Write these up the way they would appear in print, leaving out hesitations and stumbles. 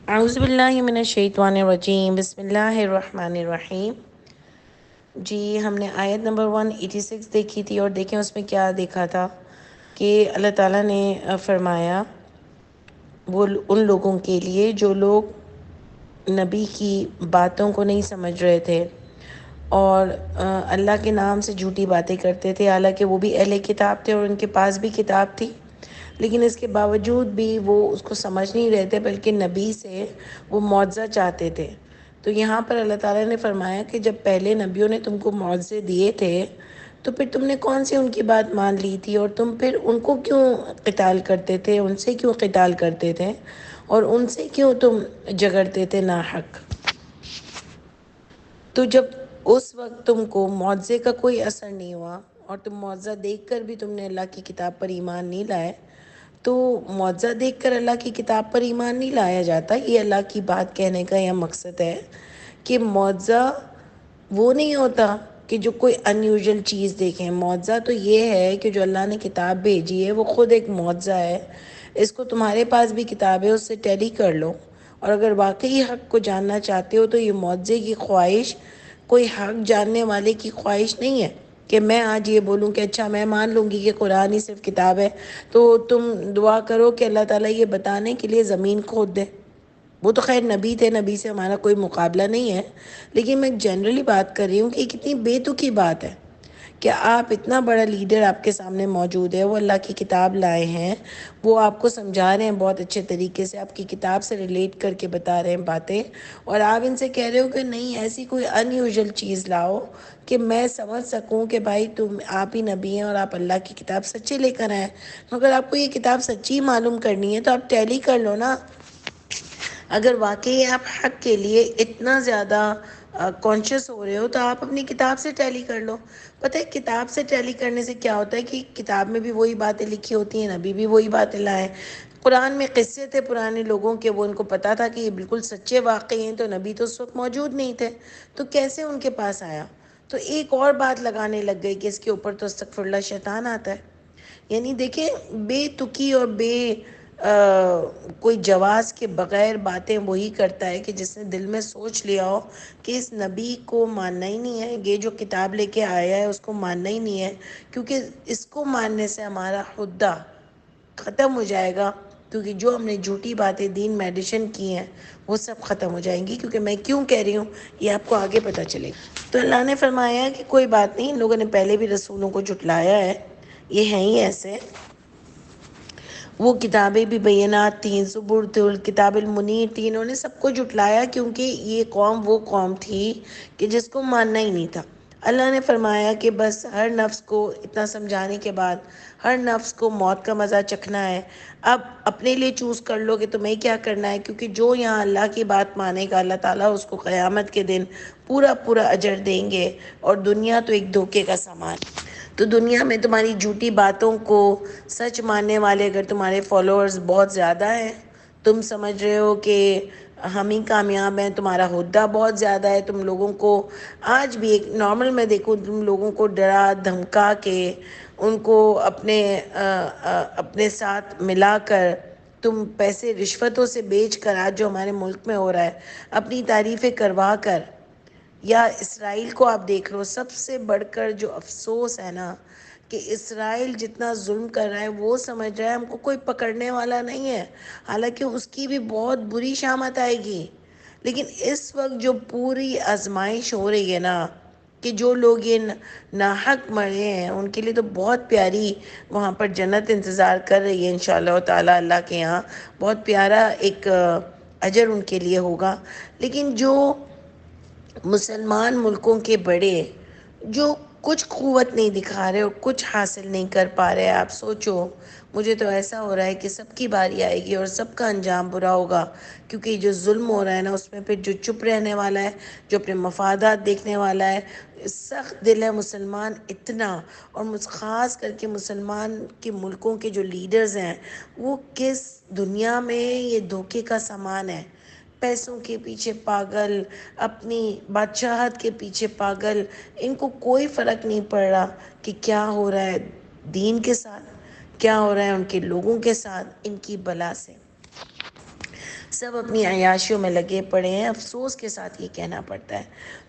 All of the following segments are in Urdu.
اعوذ باللہ من الشیطان الرجیم، بسم اللہ الرحمن الرحیم۔ جی ہم نے آیت نمبر 186 دیکھی تھی، اور دیکھیں اس میں کیا دیکھا تھا کہ اللہ تعالیٰ نے فرمایا وہ ان لوگوں کے لیے جو لوگ نبی کی باتوں کو نہیں سمجھ رہے تھے اور اللہ کے نام سے جھوٹی باتیں کرتے تھے، حالانکہ وہ بھی اہل کتاب تھے اور ان کے پاس بھی کتاب تھی، لیکن اس کے باوجود بھی وہ اس کو سمجھ نہیں رہے تھے، بلکہ نبی سے وہ معجزہ چاہتے تھے۔ تو یہاں پر اللہ تعالیٰ نے فرمایا کہ جب پہلے نبیوں نے تم کو معجزے دیے تھے تو پھر تم نے کون سی ان کی بات مان لی تھی، اور تم پھر ان کو کیوں قتال کرتے تھے، ان سے کیوں قتال کرتے تھے، اور ان سے کیوں تم جھگڑتے تھے ناحق۔ تو جب اس وقت تم کو معجزے کا کوئی اثر نہیں ہوا اور تم معجزہ دیکھ کر بھی تم نے اللہ کی کتاب پر ایمان نہیں لائے، تو معجزہ دیکھ کر اللہ کی کتاب پر ایمان نہیں لایا جاتا۔ یہ اللہ کی بات کہنے کا یہ مقصد ہے کہ معجزہ وہ نہیں ہوتا کہ جو کوئی انیوژل چیز دیکھیں۔ معجزہ تو یہ ہے کہ جو اللہ نے کتاب بھیجی ہے وہ خود ایک معجزہ ہے۔ اس کو تمہارے پاس بھی کتاب ہے، اس سے ٹیلی کر لو، اور اگر واقعی حق کو جاننا چاہتے ہو تو یہ معجزے کی خواہش کوئی حق جاننے والے کی خواہش نہیں ہے کہ میں آج یہ بولوں کہ اچھا میں مان لوں گی کہ قرآن ہی صرف کتاب ہے، تو تم دعا کرو کہ اللہ تعالیٰ یہ بتانے کے لیے زمین کھود دے۔ وہ تو خیر نبی تھے، نبی سے ہمارا کوئی مقابلہ نہیں ہے، لیکن میں جنرلی بات کر رہی ہوں کہ یہ کتنی بے تکی بات ہے کہ آپ اتنا بڑا لیڈر آپ کے سامنے موجود ہے، وہ اللہ کی کتاب لائے ہیں، وہ آپ کو سمجھا رہے ہیں بہت اچھے طریقے سے، آپ کی کتاب سے ریلیٹ کر کے بتا رہے ہیں باتیں، اور آپ ان سے کہہ رہے ہو کہ نہیں ایسی کوئی انیوژل چیز لاؤ کہ میں سمجھ سکوں کہ بھائی آپ ہی نبی ہیں اور آپ اللہ کی کتاب سچے لے کر آئیں۔ اگر آپ کو یہ کتاب سچی معلوم کرنی ہے تو آپ ٹیلی کر لو نا۔ اگر واقعی آپ حق کے لیے اتنا زیادہ کانشیس ہو رہے ہو تو آپ اپنی کتاب سے ٹیلی کر لو۔ پتہ ہے کتاب سے ٹیلی کرنے سے کیا ہوتا ہے کہ کتاب میں بھی وہی باتیں لکھی ہوتی ہیں، نبی بھی وہی باتیں لائیں۔ قرآن میں قصے تھے پرانے لوگوں کے، وہ ان کو پتہ تھا کہ یہ بالکل سچے واقعے ہیں، تو نبی تو اس وقت موجود نہیں تھے، تو کیسے ان کے پاس آیا؟ تو ایک اور بات لگانے لگ گئی کہ اس کے اوپر تو استغفراللہ شیطان آتا ہے۔ یعنی دیکھیں بے تکی اور بے کوئی جواز کے بغیر باتیں وہی کرتا ہے کہ جس نے دل میں سوچ لیا ہو کہ اس نبی کو ماننا ہی نہیں ہے، یہ جو کتاب لے کے آیا ہے اس کو ماننا ہی نہیں ہے، کیونکہ اس کو ماننے سے ہمارا خدا ختم ہو جائے گا، کیونکہ جو ہم نے جھوٹی باتیں دین میں ایڈیشن کی ہیں وہ سب ختم ہو جائیں گی۔ کیونکہ میں کیوں کہہ رہی ہوں یہ آپ کو آگے پتہ چلے گا۔ تو اللہ نے فرمایا کہ کوئی بات نہیں، ان لوگوں نے پہلے بھی رسولوں کو جھٹلایا ہے، یہ ہیں ہی ایسے۔ وہ کتابیں بھی بینات تھیں، زبور تھی، کتاب المنیر تھی، انہوں نے سب کو جھٹلایا کیونکہ یہ قوم وہ قوم تھی کہ جس کو ماننا ہی نہیں تھا۔ اللہ نے فرمایا کہ بس ہر نفس کو اتنا سمجھانے کے بعد ہر نفس کو موت کا مزہ چکھنا ہے، اب اپنے لیے چوز کر لو کہ تمہیں کیا کرنا ہے، کیونکہ جو یہاں اللہ کی بات مانے گا اللہ تعالیٰ اس کو قیامت کے دن پورا پورا اجر دیں گے، اور دنیا تو ایک دھوکے کا سامان۔ تو دنیا میں تمہاری جھوٹی باتوں کو سچ ماننے والے اگر تمہارے فالوورز بہت زیادہ ہیں، تم سمجھ رہے ہو کہ ہم ہی کامیاب ہیں، تمہارا ہودہ بہت زیادہ ہے، تم لوگوں کو آج بھی ایک نارمل میں دیکھوں تم لوگوں کو ڈرا دھمکا کے ان کو اپنے ساتھ ملا کر تم پیسے رشوتوں سے بیچ کر، آج جو ہمارے ملک میں ہو رہا ہے اپنی تعریفیں کروا کر، یا اسرائیل کو آپ دیکھ لو، سب سے بڑھ کر جو افسوس ہے نا کہ اسرائیل جتنا ظلم کر رہا ہے وہ سمجھ رہا ہے ہم کو کوئی پکڑنے والا نہیں ہے، حالانکہ اس کی بھی بہت بری شامت آئے گی۔ لیکن اس وقت جو پوری آزمائش ہو رہی ہے نا کہ جو لوگ یہ ناحق مرے ہیں ان کے لیے تو بہت پیاری وہاں پر جنت انتظار کر رہی ہے انشاءاللہ تعالیٰ، اللہ کے یہاں بہت پیارا ایک اجر ان کے لیے ہوگا۔ لیکن جو مسلمان ملکوں کے بڑے جو کچھ قوت نہیں دکھا رہے اور کچھ حاصل نہیں کر پا رہے، آپ سوچو، مجھے تو ایسا ہو رہا ہے کہ سب کی باری آئے گی اور سب کا انجام برا ہوگا، کیونکہ یہ جو ظلم ہو رہا ہے نا اس میں پھر جو چپ رہنے والا ہے، جو اپنے مفادات دیکھنے والا ہے، سخت دل ہے مسلمان اتنا، اور خاص کر کے مسلمان کے ملکوں کے جو لیڈرز ہیں وہ کس دنیا میں یہ دھوکے کا سامان ہے، پیسوں کے پیچھے پاگل، اپنی بادشاہت کے پیچھے پاگل، ان کو کوئی فرق نہیں پڑ رہا کہ کیا ہو رہا ہے دین کے ساتھ، کیا ہو رہا ہے ان کے لوگوں کے ساتھ، ان کی بلا سے۔ سب اپنی عیاشیوں میں لگے پڑے ہیں، افسوس کے ساتھ یہ کہنا پڑتا ہے۔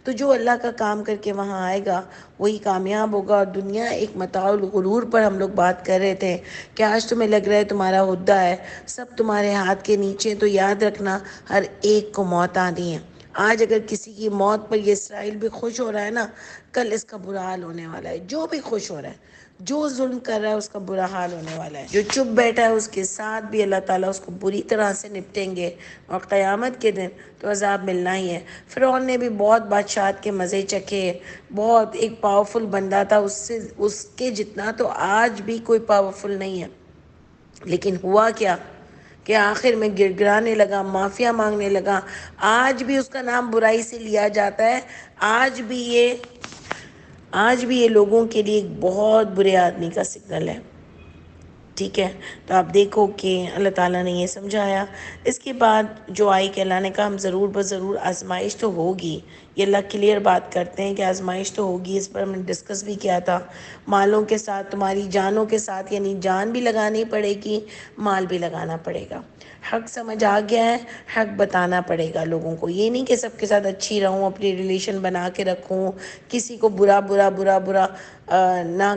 تو جو اللہ کا کام کر کے وہاں آئے گا وہی کامیاب ہوگا۔ اور دنیا ایک متاع الغرور پر ہم لوگ بات کر رہے تھے کہ آج تمہیں لگ رہا ہے تمہارا عہدہ ہے، سب تمہارے ہاتھ کے نیچے، تو یاد رکھنا ہر ایک کو موت آنی ہے۔ آج اگر کسی کی موت پر یہ اسرائیل بھی خوش ہو رہا ہے نا، کل اس کا برا حال ہونے والا ہے۔ جو بھی خوش ہو رہا ہے، جو ظلم کر رہا ہے، اس کا برا حال ہونے والا ہے۔ جو چپ بیٹھا ہے اس کے ساتھ بھی اللہ تعالیٰ اس کو بری طرح سے نپٹیں گے، اور قیامت کے دن تو عذاب ملنا ہی ہے۔ فرعون نے بھی بہت بادشاہت کے مزے چکھے، بہت ایک پاورفل بندہ تھا، اس کے جتنا تو آج بھی کوئی پاورفل نہیں ہے۔ لیکن ہوا کیا کہ آخر میں گڑ گڑانے لگا، معافیا مانگنے لگا۔ آج بھی اس کا نام برائی سے لیا جاتا ہے۔ آج بھی یہ لوگوں کے لیے ایک بہت برے آدمی کا سگنل ہے۔ ٹھیک ہے، تو آپ دیکھو کہ اللہ تعالیٰ نے یہ سمجھایا۔ اس کے بعد جو آئی کہ اللہ نے کہا ہم ضرور بضرور آزمائش تو ہوگی، یہ اللہ کلیئر بات کرتے ہیں کہ آزمائش تو ہوگی۔ اس پر ہم نے ڈسکس بھی کیا تھا، مالوں کے ساتھ تمہاری جانوں کے ساتھ، یعنی جان بھی لگانی پڑے گی، مال بھی لگانا پڑے گا۔ حق سمجھ آ گیا ہے، حق بتانا پڑے گا لوگوں کو۔ یہ نہیں کہ سب کے ساتھ اچھی رہوں، اپنی ریلیشن بنا کے رکھوں، کسی کو برا برا برا برا نہ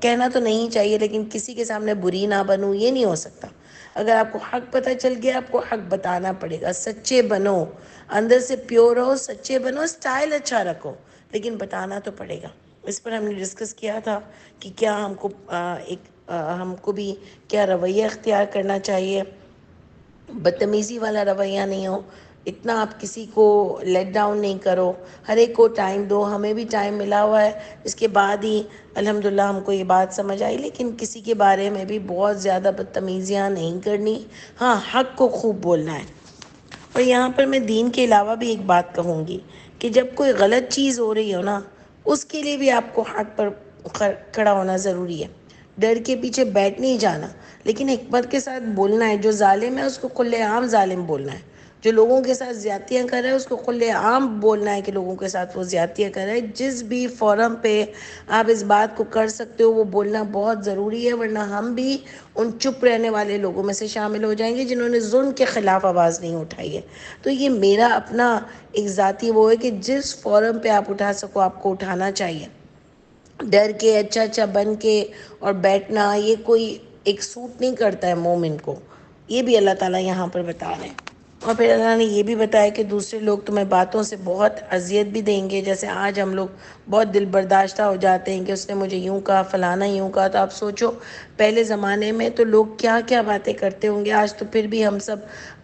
کہنا تو نہیں چاہیے، لیکن کسی کے سامنے بری نہ بنوں، یہ نہیں ہو سکتا۔ اگر آپ کو حق پتہ چل گیا، آپ کو حق بتانا پڑے گا۔ سچے بنو، اندر سے پیور رہو، سچے بنو، سٹائل اچھا رکھو، لیکن بتانا تو پڑے گا۔ اس پر ہم نے ڈسکس کیا تھا کہ کیا ہم کو بھی کیا رویہ اختیار کرنا چاہیے، بدتمیزی والا رویہ نہیں ہو، اتنا آپ کسی کو لیٹ ڈاؤن نہیں کرو، ہر ایک کو ٹائم دو۔ ہمیں بھی ٹائم ملا ہوا ہے، اس کے بعد ہی الحمدللہ ہم کو یہ بات سمجھ آئی، لیکن کسی کے بارے میں بھی بہت زیادہ بدتمیزیاں نہیں کرنی، ہاں حق کو خوب بولنا ہے۔ اور یہاں پر میں دین کے علاوہ بھی ایک بات کہوں گی کہ جب کوئی غلط چیز ہو رہی ہو نا، اس کے لیے بھی آپ کو حق پر کھڑا ہونا ضروری ہے۔ ڈر کے پیچھے بیٹھ نہیں جانا، لیکن حکمت کے ساتھ بولنا ہے۔ جو ظالم ہے اس کو کھلے عام ظالم بولنا ہے، جو لوگوں کے ساتھ زیادتیاں کر رہا ہے اس کو کھلے عام بولنا ہے کہ لوگوں کے ساتھ وہ زیادتیاں کر رہا ہے۔ جس بھی فورم پہ آپ اس بات کو کر سکتے ہو وہ بولنا بہت ضروری ہے، ورنہ ہم بھی ان چپ رہنے والے لوگوں میں سے شامل ہو جائیں گے جنہوں نے ظلم کے خلاف آواز نہیں اٹھائی ہے۔ تو یہ میرا اپنا ایک ذاتی وہ ہے کہ جس فورم پہ آپ اٹھا سکو آپ کو اٹھانا چاہیے۔ ڈر کے اچھا اچھا بن کے اور بیٹھنا یہ کوئی ایک سوٹ نہیں کرتا ہے مومن کو، یہ بھی اللہ تعالیٰ یہاں پر بتا رہے ہیں۔ اور پھر اللہ نے یہ بھی بتایا کہ دوسرے لوگ تمہیں باتوں سے بہت اذیت بھی دیں گے، جیسے آج ہم لوگ بہت دل برداشتہ ہو جاتے ہیں کہ اس نے مجھے یوں کہا، فلانا یوں کہا۔ تو آپ سوچو پہلے زمانے میں تو لوگ کیا کیا باتیں کرتے ہوں گے۔ آج تو پھر بھی ہم سب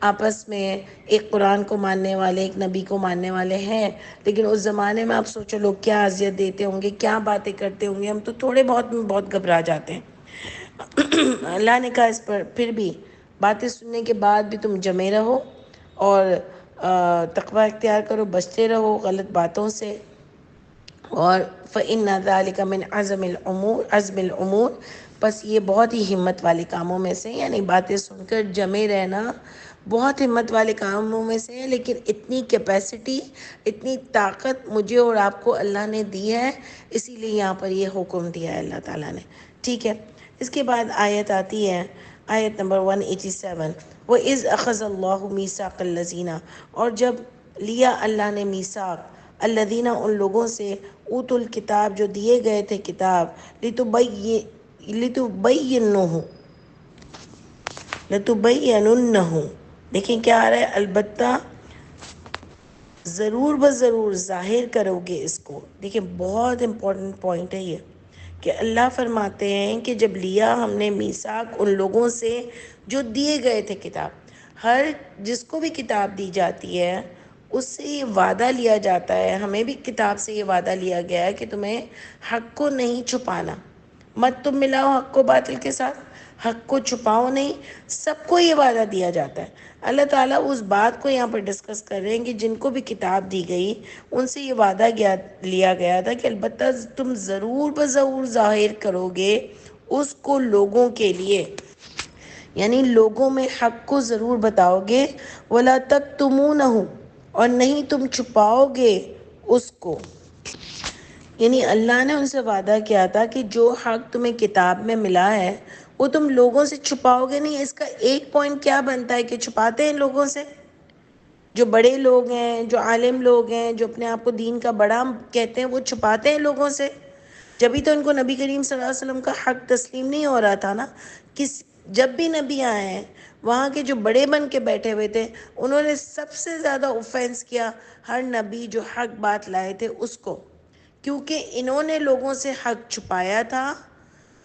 آپس میں ایک قرآن کو ماننے والے، ایک نبی کو ماننے والے ہیں، لیکن اس زمانے میں آپ سوچو لوگ کیا اذیت دیتے ہوں گے، کیا باتیں کرتے ہوں گے۔ ہم تو تھوڑے بہت میں بہت گھبرا جاتے ہیں۔ اللہ نے کہا اس پر پھر بھی باتیں سننے کے بعد بھی تم جمے رہو اور تقوی اختیار کرو، بچتے رہو غلط باتوں سے۔ اور فَإِنَّ ذَلِكَ مِنْ عَزْمِ الْأُمُورِ، بس یہ بہت ہی ہمت والے کاموں میں سے، یعنی باتیں سن کر جمے رہنا بہت ہمت والے کاموں میں سے ہے۔ لیکن اتنی کیپیسٹی، اتنی طاقت مجھے اور آپ کو اللہ نے دی ہے، اسی لیے یہاں پر یہ حکم دیا ہے اللہ تعالیٰ نے۔ ٹھیک ہے، اس کے بعد آیت آتی ہے، آیت نمبر 187، وَإِذْ أَخَذَ اللَّهُ مِيثَاقَ الَّذِينَ، اور جب لیا اللہ نے میثاق الذین، ان لوگوں سے، اوتوا الکتاب جو دیے گئے تھے کتاب، لتبیننہ، دیکھیں کیا آ رہا ہے، البتہ ضرور بضرور ظاہر کرو گے اس کو۔ دیکھیں بہت امپورٹنٹ پوائنٹ ہے یہ کہ اللہ فرماتے ہیں کہ جب لیا ہم نے میثاق ان لوگوں سے جو دیے گئے تھے کتاب، ہر جس کو بھی کتاب دی جاتی ہے اس سے یہ وعدہ لیا جاتا ہے، ہمیں بھی کتاب سے یہ وعدہ لیا گیا ہے کہ تمہیں حق کو نہیں چھپانا، مت تم ملاؤ حق کو باطل کے ساتھ، حق کو چھپاؤ نہیں، سب کو یہ وعدہ دیا جاتا ہے۔ اللہ تعالیٰ اس بات کو یہاں پر ڈسکس کر رہے ہیں کہ جن کو بھی کتاب دی گئی ان سے یہ وعدہ لیا گیا تھا کہ البتہ تم ضرور بضرور ظاہر کرو گے اس کو لوگوں کے لیے، یعنی لوگوں میں حق کو ضرور بتاؤ گے، وَلَا تَكْتُمُونَهُ، اور نہیں تم چھپاؤ گے اس کو۔ یعنی اللہ نے ان سے وعدہ کیا تھا کہ جو حق تمہیں کتاب میں ملا ہے وہ تم لوگوں سے چھپاؤ گے نہیں. اس کا ایک پوائنٹ کیا بنتا ہے کہ چھپاتے ہیں لوگوں سے. جو بڑے لوگ ہیں، جو عالم لوگ ہیں، جو اپنے آپ کو دین کا بڑا کہتے ہیں، وہ چھپاتے ہیں لوگوں سے. جبھی تو ان کو نبی کریم صلی اللہ علیہ وسلم کا حق تسلیم نہیں ہو رہا تھا نا. جب بھی نبی آئے ہیں، وہاں کے جو بڑے بن کے بیٹھے ہوئے تھے، انہوں نے سب سے زیادہ اوفینس کیا ہر نبی جو حق بات لائے تھے اس کو، کیونکہ انہوں نے لوگوں سے حق چھپایا تھا،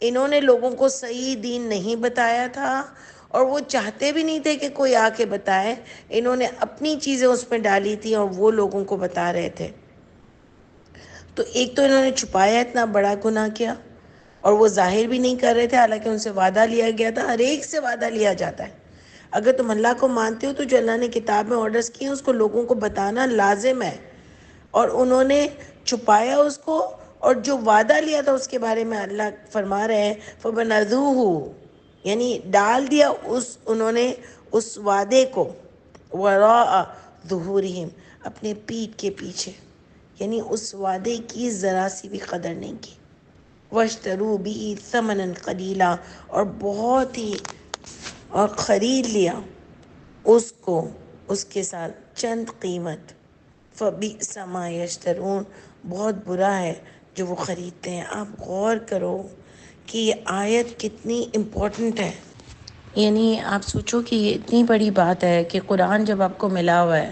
انہوں نے لوگوں کو صحیح دین نہیں بتایا تھا، اور وہ چاہتے بھی نہیں تھے کہ کوئی آ کے بتائے. انہوں نے اپنی چیزیں اس میں ڈالی تھی اور وہ لوگوں کو بتا رہے تھے. تو ایک تو انہوں نے چھپایا، اتنا بڑا گناہ کیا، اور وہ ظاہر بھی نہیں کر رہے تھے، حالانکہ ان سے وعدہ لیا گیا تھا. ہر ایک سے وعدہ لیا جاتا ہے. اگر تم اللہ کو مانتے ہو تو جو اللہ نے کتاب میں آرڈرز کیے ہیں اس کو لوگوں کو بتانا لازم ہے. اور انہوں نے چھپایا اس کو، اور جو وعدہ لیا تھا اس کے بارے میں اللہ فرما رہے ہیں فَبَنَذُوهُ، یعنی ڈال دیا انہوں نے اس وعدے کو وَرَاءَ ظُهُورِهِمْ، اپنے پیٹھ کے پیچھے، یعنی اس وعدے کی ذرا سی بھی قدر نہیں کی. وَاشْتَرُوا بِهِ ثَمَنًا قَلِيلًا، اور بہت ہی اور خرید لیا اس کو اس کے ساتھ چند قیمت. فَبِئْسَ مَا يَشْتَرُونَ، بہت برا ہے جو وہ خریدتے ہیں. آپ غور کرو کہ یہ آیت کتنی امپورٹنٹ ہے. یعنی آپ سوچو کہ یہ اتنی بڑی بات ہے کہ قرآن جب آپ کو ملا ہوا ہے،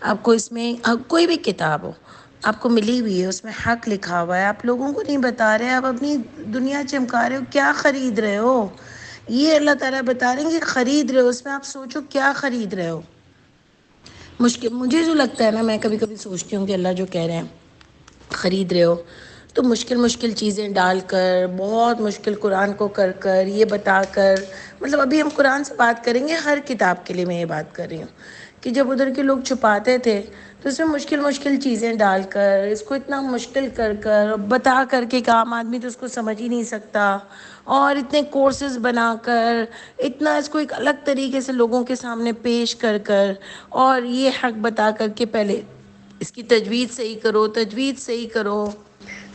آپ کو اس میں کوئی بھی کتاب ہو آپ کو ملی ہوئی ہے، اس میں حق لکھا ہوا ہے، آپ لوگوں کو نہیں بتا رہے، آپ اپنی دنیا چمکا رہے ہو. کیا خرید رہے ہو؟ یہ اللہ تعالیٰ بتا رہے ہیں کہ خرید رہے ہو. اس میں آپ سوچو کیا خرید رہے ہو. مشکل مجھے جو لگتا ہے نا، میں کبھی کبھی سوچتی ہوں کہ اللہ جو کہہ رہے ہیں خرید رہے ہو، تو مشکل مشکل چیزیں ڈال کر، بہت مشکل قرآن کو کر یہ بتا کر، مطلب ابھی ہم قرآن سے بات کریں گے، ہر کتاب کے لیے میں یہ بات کر رہی ہوں کہ جب ادھر کے لوگ چھپاتے تھے تو اس میں مشکل مشکل چیزیں ڈال کر، اس کو اتنا مشکل کر بتا کر کے کہ عام آدمی تو اس کو سمجھ ہی نہیں سکتا، اور اتنے کورسز بنا کر، اتنا اس کو ایک الگ طریقے سے لوگوں کے سامنے پیش کر اور یہ حق بتا کر کے پہلے اس کی تجوید صحیح کرو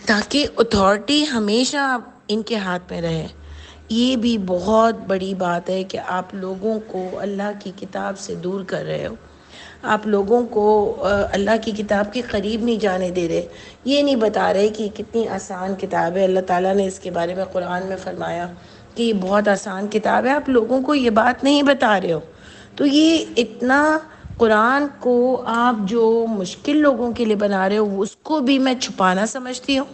تاکہ اتھارٹی ہمیشہ ان کے ہاتھ میں رہے. یہ بھی بہت بڑی بات ہے کہ آپ لوگوں کو اللہ کی کتاب سے دور کر رہے ہو. آپ لوگوں کو اللہ کی کتاب کے قریب نہیں جانے دے رہے. یہ نہیں بتا رہے کہ کتنی آسان کتاب ہے. اللہ تعالیٰ نے اس کے بارے میں قرآن میں فرمایا کہ یہ بہت آسان کتاب ہے. آپ لوگوں کو یہ بات نہیں بتا رہے ہو. تو یہ اتنا قرآن کو آپ جو مشکل لوگوں کے لیے بنا رہے ہو، اس کو بھی میں چھپانا سمجھتی ہوں.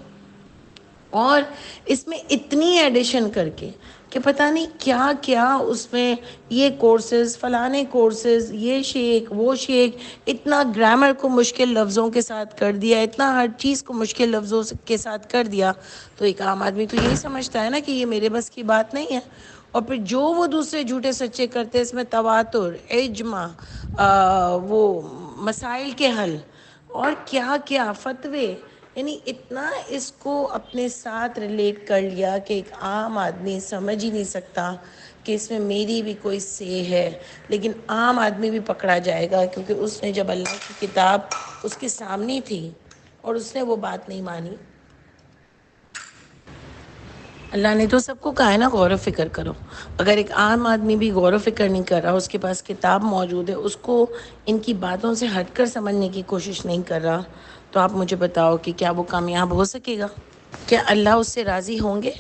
اور اس میں اتنی ایڈیشن کر کے کہ پتہ نہیں کیا کیا اس میں، یہ کورسز، فلانے کورسز، یہ شیخ وہ شیخ، اتنا گرامر کو مشکل لفظوں کے ساتھ کر دیا، اتنا ہر چیز کو مشکل لفظوں کے ساتھ کر دیا. تو ایک عام آدمی تو یہی سمجھتا ہے نا کہ یہ میرے بس کی بات نہیں ہے. اور پھر جو وہ دوسرے جھوٹے سچے کرتے ہیں، اس میں تواتر، اجماع، وہ مسائل کے حل اور کیا کیا فتوے، یعنی اتنا اس کو اپنے ساتھ ریلیٹ کر لیا کہ ایک عام آدمی سمجھ ہی نہیں سکتا کہ اس میں میری بھی کوئی سے ہے. لیکن عام آدمی بھی پکڑا جائے گا، کیونکہ اس نے جب اللہ کی کتاب اس کے سامنے تھی اور اس نے وہ بات نہیں مانی. اللہ نے تو سب کو کہا ہے نا غور و فکر کرو. اگر ایک عام آدمی بھی غور و فکر نہیں کر رہا، اس کے پاس کتاب موجود ہے، اس کو ان کی باتوں سے ہٹ کر سمجھنے کی کوشش نہیں کر رہا، تو آپ مجھے بتاؤ کہ کیا وہ کامیاب ہو سکے گا؟ کیا اللہ اس سے راضی ہوں گے؟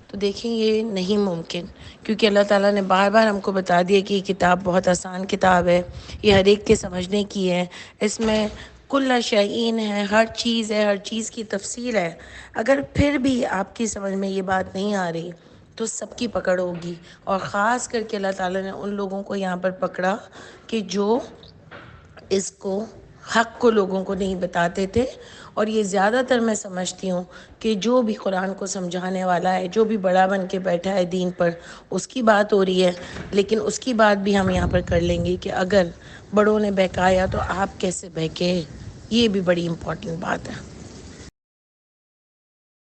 تو دیکھیں یہ نہیں ممکن، کیونکہ اللہ تعالیٰ نے بار بار ہم کو بتا دیا کہ یہ کتاب بہت آسان کتاب ہے، یہ ہر ایک کے سمجھنے کی ہے. اس میں کل شیئین ہے، ہر چیز ہے، ہر چیز کی تفصیل ہے. اگر پھر بھی آپ کی سمجھ میں یہ بات نہیں آ رہی تو سب کی پکڑ ہوگی. اور خاص کر کے اللہ تعالیٰ نے ان لوگوں کو یہاں پر پکڑا کہ جو اس کو حق کو لوگوں کو نہیں بتاتے تھے. اور یہ زیادہ تر میں سمجھتی ہوں کہ جو بھی قرآن کو سمجھانے والا ہے، جو بھی بڑا بن کے بیٹھا ہے دین پر، اس کی بات ہو رہی ہے. لیکن اس کی بات بھی ہم یہاں پر کر لیں گے کہ اگر بڑوں نے بہکایا تو آپ کیسے بہکے. یہ بھی بڑی امپورٹنٹ بات ہے.